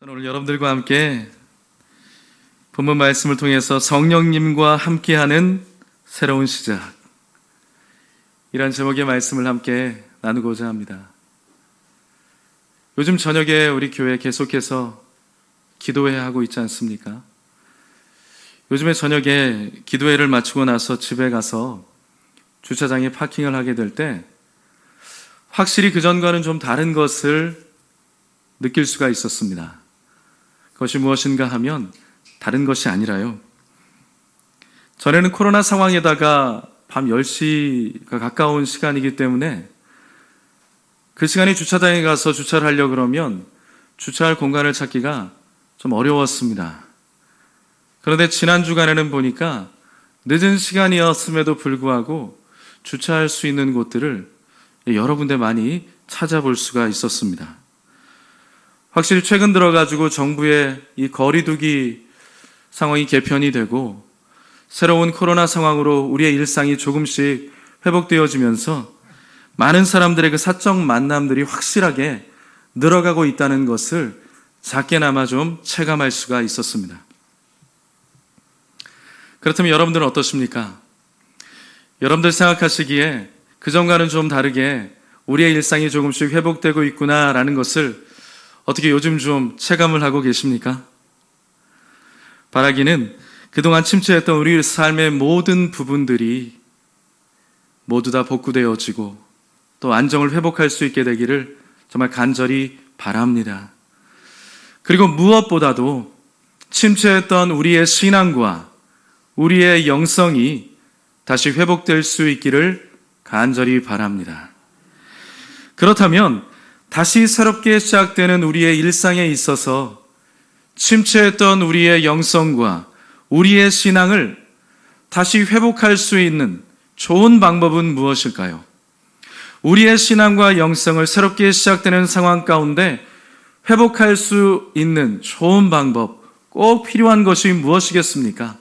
저는 오늘 여러분들과 함께 본문 말씀을 통해서 성령님과 함께하는 새로운 시작, 이란 제목의 말씀을 함께 나누고자 합니다. 요즘 저녁에 우리 교회 계속해서 기도회 하고 있지 않습니까? 요즘에 저녁에 기도회를 마치고 나서 집에 가서 주차장에 파킹을 하게 될 때 확실히 그전과는 좀 다른 것을 느낄 수가 있었습니다. 그것이 무엇인가 하면 다른 것이 아니라요, 전에는 코로나 상황에다가 밤 10시가 가까운 시간이기 때문에 그 시간에 주차장에 가서 주차를 하려고 그러면 주차할 공간을 찾기가 좀 어려웠습니다. 그런데 지난 주간에는 보니까 늦은 시간이었음에도 불구하고 주차할 수 있는 곳들을 여러 군데 많이 찾아볼 수가 있었습니다. 확실히 최근 들어가지고 정부의 이 거리두기 상황이 개편이 되고 새로운 코로나 상황으로 우리의 일상이 조금씩 회복되어지면서 많은 사람들의 그 사적 만남들이 확실하게 늘어가고 있다는 것을 작게나마 좀 체감할 수가 있었습니다. 그렇다면 여러분들은 어떠십니까? 여러분들 생각하시기에 그전과는 좀 다르게 우리의 일상이 조금씩 회복되고 있구나라는 것을 어떻게 요즘 좀 체감을 하고 계십니까? 바라기는 그동안 침체했던 우리 삶의 모든 부분들이 모두 다 복구되어지고 또 안정을 회복할 수 있게 되기를 정말 간절히 바랍니다. 그리고 무엇보다도 침체했던 우리의 신앙과 우리의 영성이 다시 회복될 수 있기를 간절히 바랍니다. 그렇다면 다시 새롭게 시작되는 우리의 일상에 있어서 침체했던 우리의 영성과 우리의 신앙을 다시 회복할 수 있는 좋은 방법은 무엇일까요? 우리의 신앙과 영성을 새롭게 시작되는 상황 가운데 회복할 수 있는 좋은 방법, 꼭 필요한 것이 무엇이겠습니까?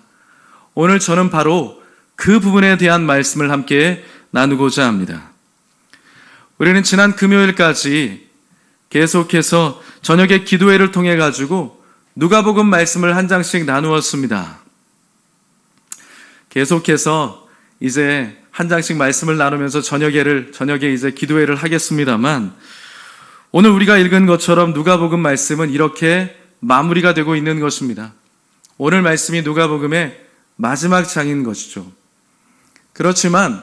오늘 저는 바로 그 부분에 대한 말씀을 함께 나누고자 합니다. 우리는 지난 금요일까지 계속해서 저녁에 기도회를 통해 가지고 누가복음 말씀을 한 장씩 나누었습니다. 계속해서 이제 한 장씩 말씀을 나누면서 저녁에 이제 기도회를 하겠습니다만, 오늘 우리가 읽은 것처럼 누가복음 말씀은 이렇게 마무리가 되고 있는 것입니다. 오늘 말씀이 누가복음의 마지막 장인 것이죠. 그렇지만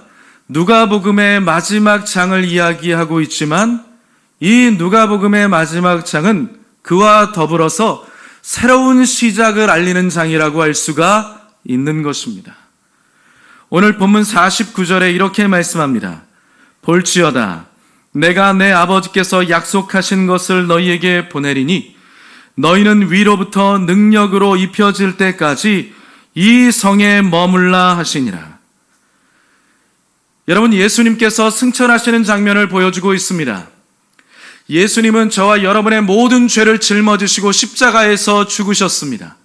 누가복음의 마지막 장을 이야기하고 있지만 이 누가복음의 마지막 장은 그와 더불어서 새로운 시작을 알리는 장이라고 할 수가 있는 것입니다. 오늘 본문 49절에 이렇게 말씀합니다. 볼지어다 내가 내 아버지께서 약속하신 것을 너희에게 보내리니 너희는 위로부터 능력으로 입혀질 때까지 이 성에 머물라 하시니라. 여러분, 예수님께서 승천하시는 장면을 보여주고 있습니다. 예수님은 저와 여러분의 모든 죄를 짊어지시고 십자가에서 죽으셨습니다.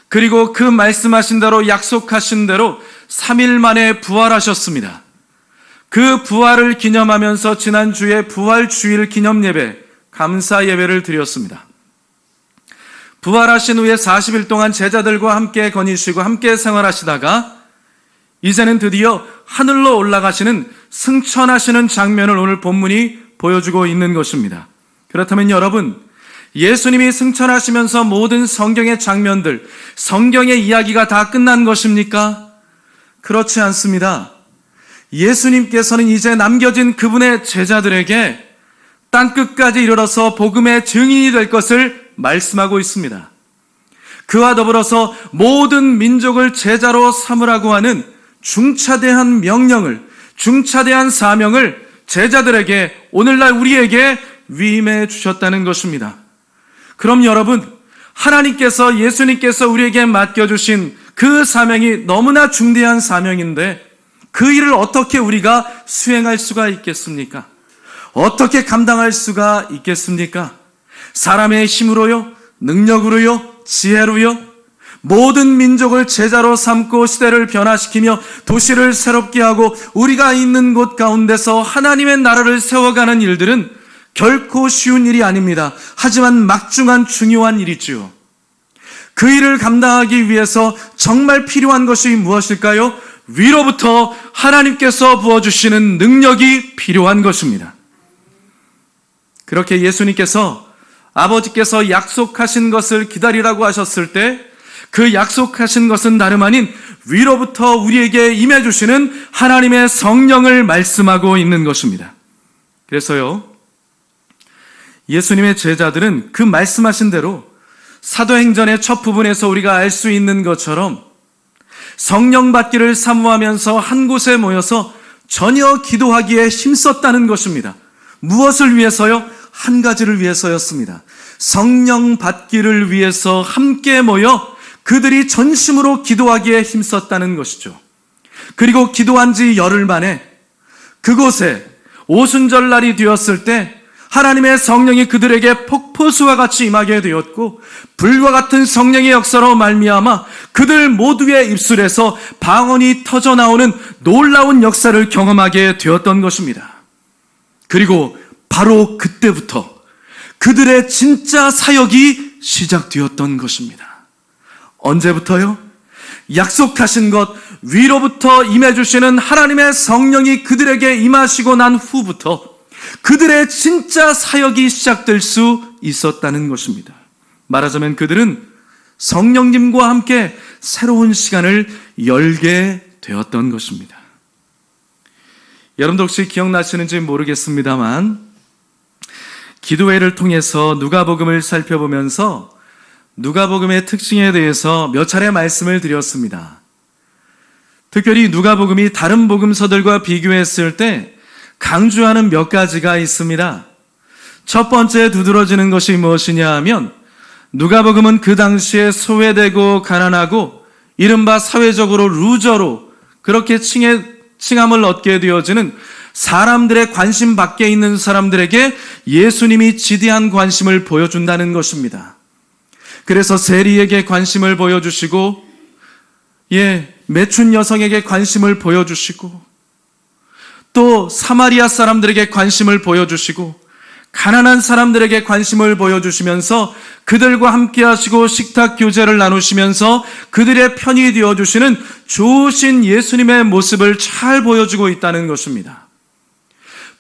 그리고 그 말씀하신 대로 약속하신 대로 3일 만에 부활하셨습니다. 그 부활을 기념하면서 지난주에 부활주일 기념예배, 감사 예배를 드렸습니다. 부활하신 후에 40일 동안 제자들과 함께 거니시고 함께 생활하시다가 이제는 드디어 하늘로 올라가시는 승천하시는 장면을 오늘 본문이 보여주고 있는 것입니다. 그렇다면 여러분, 예수님이 승천하시면서 모든 성경의 장면들, 성경의 이야기가 다 끝난 것입니까? 그렇지 않습니다. 예수님께서는 이제 남겨진 그분의 제자들에게 땅끝까지 이르러서 복음의 증인이 될 것을 말씀하고 있습니다. 그와 더불어서 모든 민족을 제자로 삼으라고 하는 중차대한 명령을, 중차대한 사명을 제자들에게, 오늘날 우리에게 위임해 주셨다는 것입니다. 그럼 여러분, 하나님께서, 예수님께서 우리에게 맡겨주신 그 사명이 너무나 중대한 사명인데 그 일을 어떻게 우리가 수행할 수가 있겠습니까? 어떻게 감당할 수가 있겠습니까? 사람의 힘으로요? 능력으로요? 지혜로요? 모든 민족을 제자로 삼고 시대를 변화시키며 도시를 새롭게 하고 우리가 있는 곳 가운데서 하나님의 나라를 세워가는 일들은 결코 쉬운 일이 아닙니다. 하지만 막중한 중요한 일이죠. 그 일을 감당하기 위해서 정말 필요한 것이 무엇일까요? 위로부터 하나님께서 부어주시는 능력이 필요한 것입니다. 그렇게 예수님께서 아버지께서 약속하신 것을 기다리라고 하셨을 때 그 약속하신 것은 다름 아닌 위로부터 우리에게 임해주시는 하나님의 성령을 말씀하고 있는 것입니다. 그래서요, 예수님의 제자들은 그 말씀하신 대로 사도행전의 첫 부분에서 우리가 알 수 있는 것처럼 성령 받기를 사모하면서 한 곳에 모여서 전혀 기도하기에 힘썼다는 것입니다. 무엇을 위해서요? 한 가지를 위해서였습니다. 성령 받기를 위해서 함께 모여 그들이 전심으로 기도하기에 힘썼다는 것이죠. 그리고 기도한 지 열흘 만에 그곳에 오순절날이 되었을 때 하나님의 성령이 그들에게 폭포수와 같이 임하게 되었고 불과 같은 성령의 역사로 말미암아 그들 모두의 입술에서 방언이 터져 나오는 놀라운 역사를 경험하게 되었던 것입니다. 그리고 바로 그때부터 그들의 진짜 사역이 시작되었던 것입니다. 언제부터요? 약속하신 것 위로부터 임해주시는 하나님의 성령이 그들에게 임하시고 난 후부터 그들의 진짜 사역이 시작될 수 있었다는 것입니다. 말하자면 그들은 성령님과 함께 새로운 시간을 열게 되었던 것입니다. 여러분도 혹시 기억나시는지 모르겠습니다만 기도회를 통해서 누가복음을 살펴보면서 누가복음의 특징에 대해서 몇 차례 말씀을 드렸습니다. 특별히 누가복음이 다른 복음서들과 비교했을 때 강조하는 몇 가지가 있습니다. 첫 번째 두드러지는 것이 무엇이냐 하면 누가복음은 그 당시에 소외되고 가난하고 이른바 사회적으로 루저로 그렇게 칭함을 얻게 되어지는 사람들의 관심 밖에 있는 사람들에게 예수님이 지대한 관심을 보여준다는 것입니다. 그래서 세리에게 관심을 보여주시고 매춘 여성에게 관심을 보여주시고 또 사마리아 사람들에게 관심을 보여주시고 가난한 사람들에게 관심을 보여주시면서 그들과 함께 하시고 식탁 교제를 나누시면서 그들의 편이 되어주시는 좋으신 예수님의 모습을 잘 보여주고 있다는 것입니다.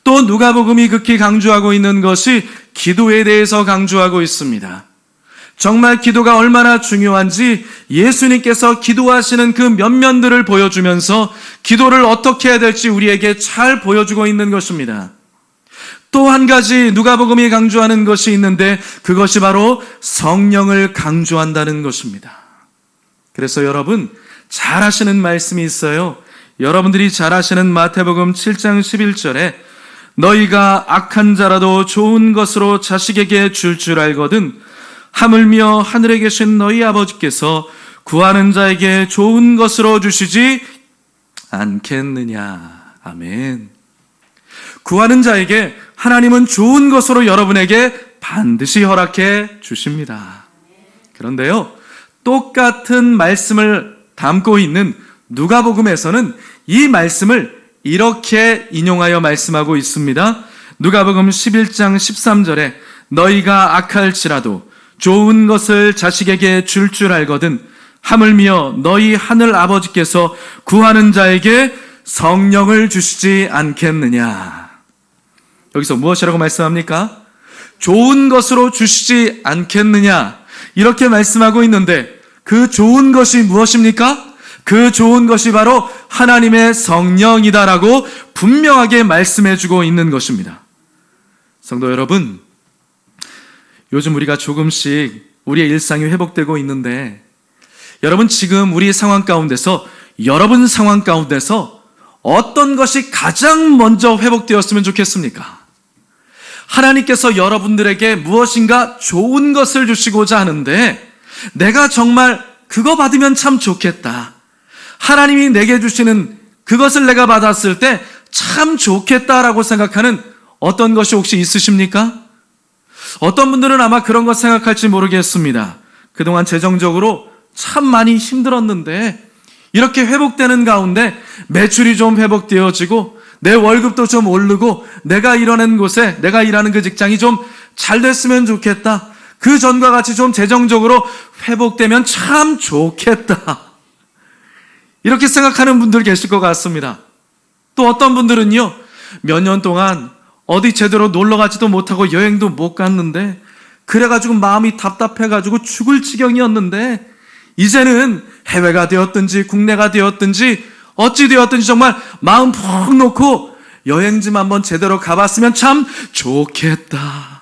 또 누가복음이 극히 강조하고 있는 것이 기도에 대해서 강조하고 있습니다. 정말 기도가 얼마나 중요한지 예수님께서 기도하시는 그 면면들을 보여주면서 기도를 어떻게 해야 될지 우리에게 잘 보여주고 있는 것입니다. 또 한 가지 누가복음이 강조하는 것이 있는데 그것이 바로 성령을 강조한다는 것입니다. 그래서 여러분 잘 아시는 말씀이 있어요. 여러분들이 잘 아시는 마태복음 7장 11절에 너희가 악한 자라도 좋은 것으로 자식에게 줄 알거든 하물며 하늘에 계신 너희 아버지께서 구하는 자에게 좋은 것으로 주시지 않겠느냐. 아멘. 구하는 자에게 하나님은 좋은 것으로 여러분에게 반드시 허락해 주십니다. 그런데요, 똑같은 말씀을 담고 있는 누가복음에서는 이 말씀을 이렇게 인용하여 말씀하고 있습니다. 누가복음 11장 13절에 너희가 악할지라도 좋은 것을 자식에게 줄 알거든 하물며 너희 하늘 아버지께서 구하는 자에게 성령을 주시지 않겠느냐. 여기서 무엇이라고 말씀합니까? 좋은 것으로 주시지 않겠느냐 이렇게 말씀하고 있는데 그 좋은 것이 무엇입니까? 그 좋은 것이 바로 하나님의 성령이다라고 분명하게 말씀해주고 있는 것입니다. 성도 여러분, 요즘 우리가 조금씩 우리의 일상이 회복되고 있는데 여러분 지금 우리 상황 가운데서 여러분 상황 가운데서 어떤 것이 가장 먼저 회복되었으면 좋겠습니까? 하나님께서 여러분들에게 무엇인가 좋은 것을 주시고자 하는데 내가 정말 그거 받으면 참 좋겠다. 하나님이 내게 주시는 그것을 내가 받았을 때 참 좋겠다라고 생각하는 어떤 것이 혹시 있으십니까? 어떤 분들은 아마 그런 것 생각할지 모르겠습니다. 그동안 재정적으로 참 많이 힘들었는데 이렇게 회복되는 가운데 매출이 좀 회복되어지고 내 월급도 좀 오르고 내가 일하는 곳에, 내가 일하는 그 직장이 좀 잘 됐으면 좋겠다. 그 전과 같이 좀 재정적으로 회복되면 참 좋겠다. 이렇게 생각하는 분들 계실 것 같습니다. 또 어떤 분들은요, 몇 년 동안 어디 제대로 놀러 가지도 못하고 여행도 못 갔는데, 그래가지고 마음이 답답해가지고 죽을 지경이었는데, 이제는 해외가 되었든지 국내가 되었든지 어찌 되었든지 정말 마음 푹 놓고 여행 좀 한번 제대로 가봤으면 참 좋겠다.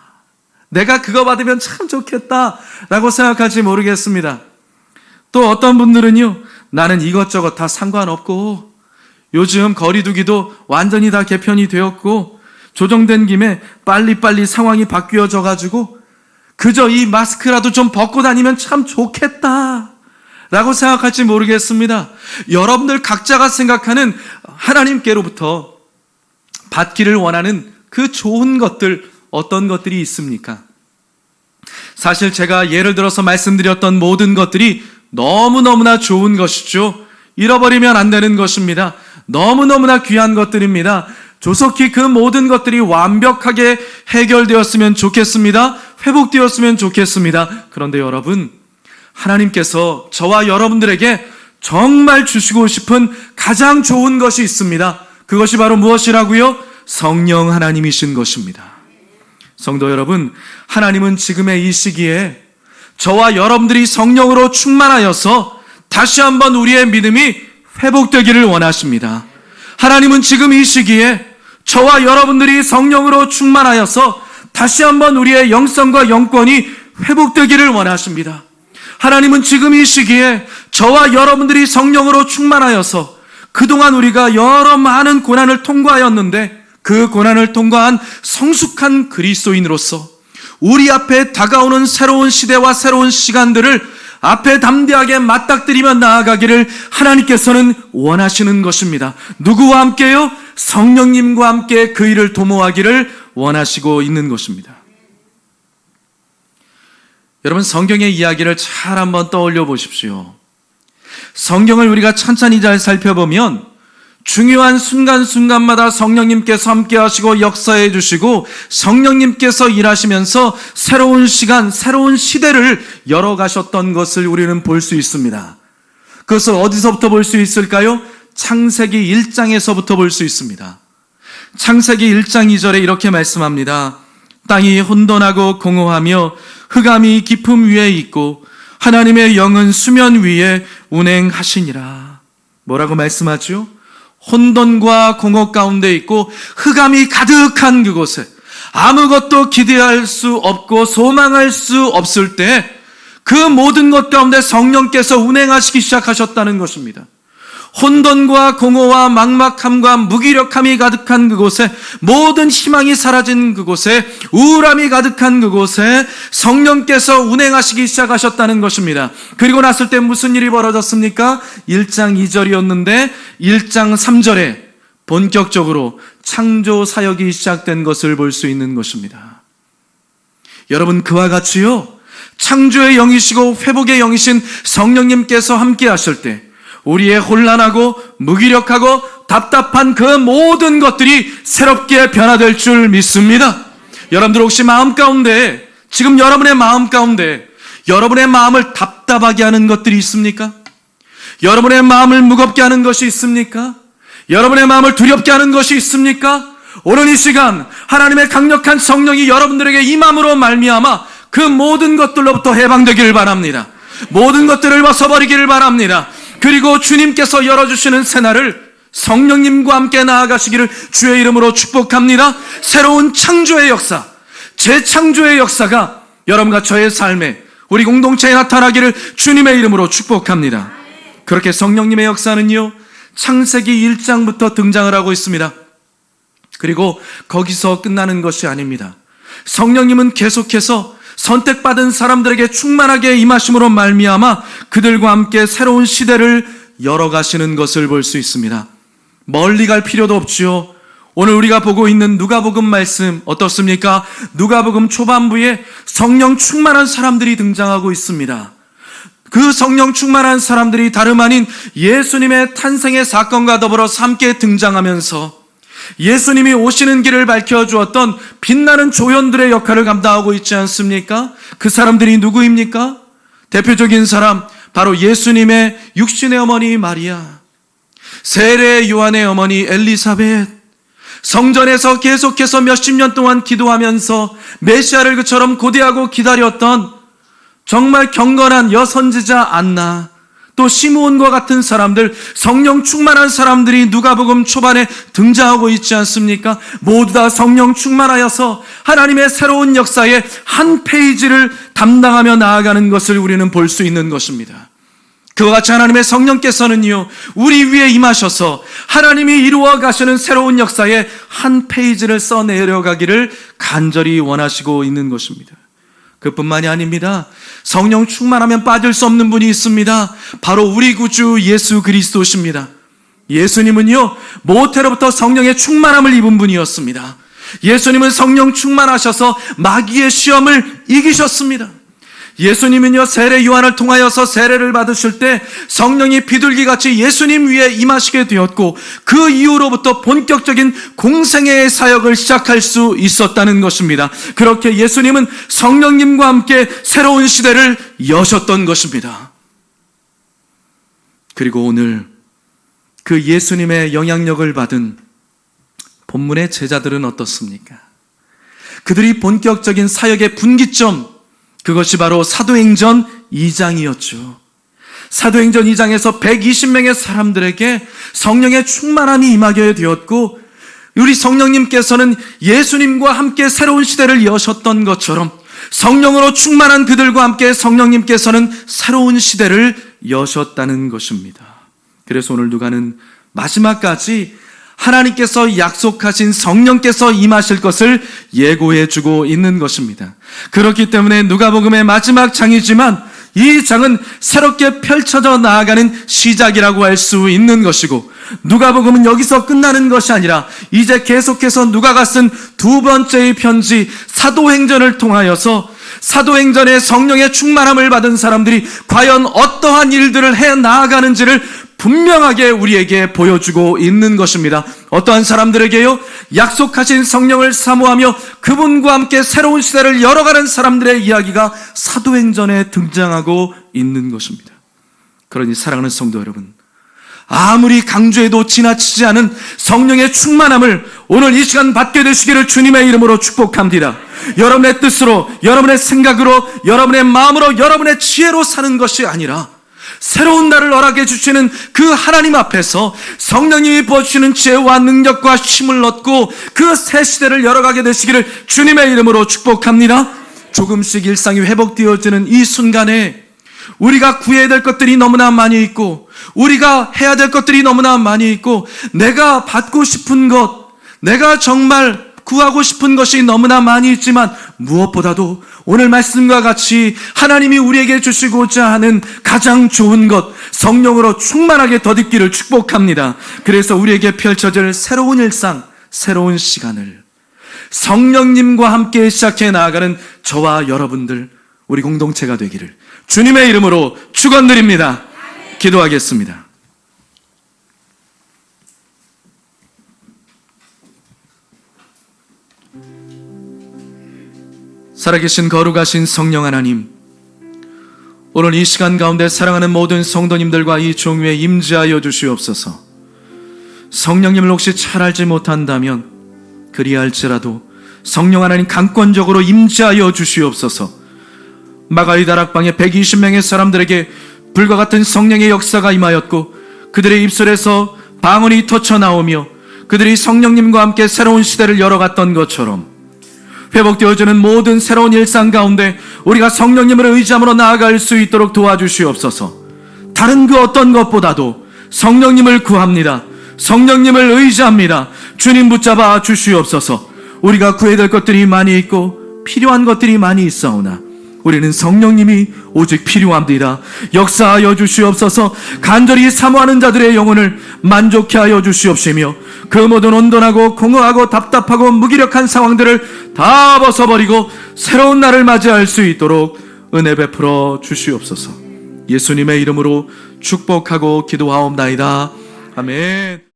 내가 그거 받으면 참 좋겠다 라고 생각할지 모르겠습니다. 또 어떤 분들은요, 나는 이것저것 다 상관없고 요즘 거리두기도 완전히 다 개편이 되었고 조정된 김에 빨리빨리 상황이 바뀌어져 가지고 그저 이 마스크라도 좀 벗고 다니면 참 좋겠다 라고 생각할지 모르겠습니다. 여러분들 각자가 생각하는 하나님께로부터 받기를 원하는 그 좋은 것들, 어떤 것들이 있습니까? 사실 제가 예를 들어서 말씀드렸던 모든 것들이 너무너무나 좋은 것이죠. 잃어버리면 안 되는 것입니다. 너무너무나 귀한 것들입니다. 조속히 그 모든 것들이 완벽하게 해결되었으면 좋겠습니다. 회복되었으면 좋겠습니다. 그런데 여러분, 하나님께서 저와 여러분들에게 정말 주시고 싶은 가장 좋은 것이 있습니다. 그것이 바로 무엇이라고요? 성령 하나님이신 것입니다. 성도 여러분, 하나님은 지금의 이 시기에 저와 여러분들이 성령으로 충만하여서 다시 한번 우리의 믿음이 회복되기를 원하십니다. 하나님은 지금 이 시기에 저와 여러분들이 성령으로 충만하여서 다시 한번 우리의 영성과 영권이 회복되기를 원하십니다. 하나님은 지금 이 시기에 저와 여러분들이 성령으로 충만하여서 그동안 우리가 여러 많은 고난을 통과하였는데 그 고난을 통과한 성숙한 그리스도인으로서 우리 앞에 다가오는 새로운 시대와 새로운 시간들을 앞에 담대하게 맞닥뜨리며 나아가기를 하나님께서는 원하시는 것입니다. 누구와 함께요? 성령님과 함께 그 일을 도모하기를 원하시고 있는 것입니다. 여러분, 성경의 이야기를 잘 한번 떠올려 보십시오. 성경을 우리가 찬찬히 잘 살펴보면 중요한 순간순간마다 성령님께서 함께 하시고 역사해 주시고 성령님께서 일하시면서 새로운 시간, 새로운 시대를 열어가셨던 것을 우리는 볼 수 있습니다. 그것을 어디서부터 볼 수 있을까요? 창세기 1장에서부터 볼 수 있습니다. 창세기 1장 2절에 이렇게 말씀합니다. 땅이 혼돈하고 공허하며 흑암이 깊음 위에 있고 하나님의 영은 수면 위에 운행하시니라. 뭐라고 말씀하죠? 혼돈과 공허 가운데 있고 흑암이 가득한 그곳에 아무것도 기대할 수 없고 소망할 수 없을 때 그 모든 것 가운데 성령께서 운행하시기 시작하셨다는 것입니다. 혼돈과 공허와 막막함과 무기력함이 가득한 그곳에, 모든 희망이 사라진 그곳에, 우울함이 가득한 그곳에 성령께서 운행하시기 시작하셨다는 것입니다. 그리고 났을 때 무슨 일이 벌어졌습니까? 1장 2절이었는데 1장 3절에 본격적으로 창조 사역이 시작된 것을 볼 수 있는 것입니다. 여러분, 그와 같이요, 창조의 영이시고 회복의 영이신 성령님께서 함께 하실 때 우리의 혼란하고 무기력하고 답답한 그 모든 것들이 새롭게 변화될 줄 믿습니다. 여러분들 혹시 마음 가운데, 지금 여러분의 마음 가운데 여러분의 마음을 답답하게 하는 것들이 있습니까? 여러분의 마음을 무겁게 하는 것이 있습니까? 여러분의 마음을 두렵게 하는 것이 있습니까? 오늘 이 시간 하나님의 강력한 성령이 여러분들에게 임함으로 말미암아 그 모든 것들로부터 해방되기를 바랍니다. 모든 것들을 벗어버리기를 바랍니다. 그리고 주님께서 열어주시는 새날을 성령님과 함께 나아가시기를 주의 이름으로 축복합니다. 새로운 창조의 역사, 재창조의 역사가 여러분과 저의 삶에, 우리 공동체에 나타나기를 주님의 이름으로 축복합니다. 그렇게 성령님의 역사는요, 창세기 1장부터 등장을 하고 있습니다. 그리고 거기서 끝나는 것이 아닙니다. 성령님은 계속해서 선택받은 사람들에게 충만하게 임하심으로 말미암아 그들과 함께 새로운 시대를 열어가시는 것을 볼 수 있습니다. 멀리 갈 필요도 없지요. 오늘 우리가 보고 있는 누가복음 말씀 어떻습니까? 누가복음 초반부에 성령 충만한 사람들이 등장하고 있습니다. 그 성령 충만한 사람들이 다름 아닌 예수님의 탄생의 사건과 더불어 함께 등장하면서 예수님이 오시는 길을 밝혀주었던 빛나는 조연들의 역할을 감당하고 있지 않습니까? 그 사람들이 누구입니까? 대표적인 사람, 바로 예수님의 육신의 어머니 마리아, 세례 요한의 어머니 엘리사벳, 성전에서 계속해서 몇십 년 동안 기도하면서 메시아를 그처럼 고대하고 기다렸던 정말 경건한 여선지자 안나, 또 시므온과 같은 사람들, 성령 충만한 사람들이 누가복음 초반에 등장하고 있지 않습니까? 모두 다 성령 충만하여서 하나님의 새로운 역사의 한 페이지를 담당하며 나아가는 것을 우리는 볼 수 있는 것입니다. 그와 같이 하나님의 성령께서는요, 우리 위에 임하셔서 하나님이 이루어 가시는 새로운 역사의 한 페이지를 써내려가기를 간절히 원하시고 있는 것입니다. 그뿐만이 아닙니다. 성령 충만하면 빠질 수 없는 분이 있습니다. 바로 우리 구주 예수 그리스도십니다. 예수님은요, 모태로부터 성령의 충만함을 입은 분이었습니다. 예수님은 성령 충만하셔서 마귀의 시험을 이기셨습니다. 예수님은요, 세례 요한을 통하여서 세례를 받으실 때 성령이 비둘기같이 예수님 위에 임하시게 되었고, 그 이후로부터 본격적인 공생애의 사역을 시작할 수 있었다는 것입니다. 그렇게 예수님은 성령님과 함께 새로운 시대를 여셨던 것입니다. 그리고 오늘 그 예수님의 영향력을 받은 본문의 제자들은 어떻습니까? 그들이 본격적인 사역의 분기점, 그것이 바로 사도행전 2장이었죠. 사도행전 2장에서 120명의 사람들에게 성령의 충만함이 임하게 되었고, 우리 성령님께서는 예수님과 함께 새로운 시대를 여셨던 것처럼 성령으로 충만한 그들과 함께 성령님께서는 새로운 시대를 여셨다는 것입니다. 그래서 오늘 누가는 마지막까지 하나님께서 약속하신 성령께서 임하실 것을 예고해주고 있는 것입니다. 그렇기 때문에 누가복음의 마지막 장이지만 이 장은 새롭게 펼쳐져 나아가는 시작이라고 할 수 있는 것이고, 누가복음은 여기서 끝나는 것이 아니라 이제 계속해서 누가가 쓴 두 번째의 편지 사도행전을 통하여서 사도행전의 성령의 충만함을 받은 사람들이 과연 어떠한 일들을 해 나아가는지를 분명하게 우리에게 보여주고 있는 것입니다. 어떠한 사람들에게요? 약속하신 성령을 사모하며 그분과 함께 새로운 시대를 열어가는 사람들의 이야기가 사도행전에 등장하고 있는 것입니다. 그러니 사랑하는 성도 여러분, 아무리 강조해도 지나치지 않은 성령의 충만함을 오늘 이 시간 받게 되시기를 주님의 이름으로 축복합니다. 여러분의 뜻으로, 여러분의 생각으로, 여러분의 마음으로, 여러분의 지혜로 사는 것이 아니라 새로운 날을 허락해 주시는 그 하나님 앞에서 성령님이 부어주시는 지혜와 능력과 힘을 얻고 그 새 시대를 열어가게 되시기를 주님의 이름으로 축복합니다. 조금씩 일상이 회복되어지는 이 순간에 우리가 구해야 될 것들이 너무나 많이 있고, 우리가 해야 될 것들이 너무나 많이 있고, 내가 받고 싶은 것, 내가 정말 구하고 싶은 것이 너무나 많이 있지만, 무엇보다도 오늘 말씀과 같이 하나님이 우리에게 주시고자 하는 가장 좋은 것, 성령으로 충만하게 덧입기를 축복합니다. 그래서 우리에게 펼쳐질 새로운 일상, 새로운 시간을 성령님과 함께 시작해 나아가는 저와 여러분들, 우리 공동체가 되기를 주님의 이름으로 축원드립니다. 기도하겠습니다. 살아계신 거룩하신 성령 하나님, 오늘 이 시간 가운데 사랑하는 모든 성도님들과 이 종위에 임재하여 주시옵소서. 성령님을 혹시 잘 알지 못한다면 그리할지라도 성령 하나님 강권적으로 임재하여 주시옵소서. 마가의 다락방에 120명의 사람들에게 불과 같은 성령의 역사가 임하였고, 그들의 입술에서 방언이 터쳐나오며 그들이 성령님과 함께 새로운 시대를 열어갔던 것처럼 회복되어지는 모든 새로운 일상 가운데 우리가 성령님을 의지함으로 나아갈 수 있도록 도와주시옵소서. 다른 그 어떤 것보다도 성령님을 구합니다. 성령님을 의지합니다. 주님 붙잡아 주시옵소서. 우리가 구해야 될 것들이 많이 있고 필요한 것들이 많이 있사오나 우리는 성령님이 오직 필요합니다. 역사하여 주시옵소서. 간절히 사모하는 자들의 영혼을 만족케 하여 주시옵시며 그 모든 온돈하고 공허하고 답답하고 무기력한 상황들을 다 벗어버리고 새로운 날을 맞이할 수 있도록 은혜 베풀어 주시옵소서. 예수님의 이름으로 축복하고 기도하옵나이다. 아멘.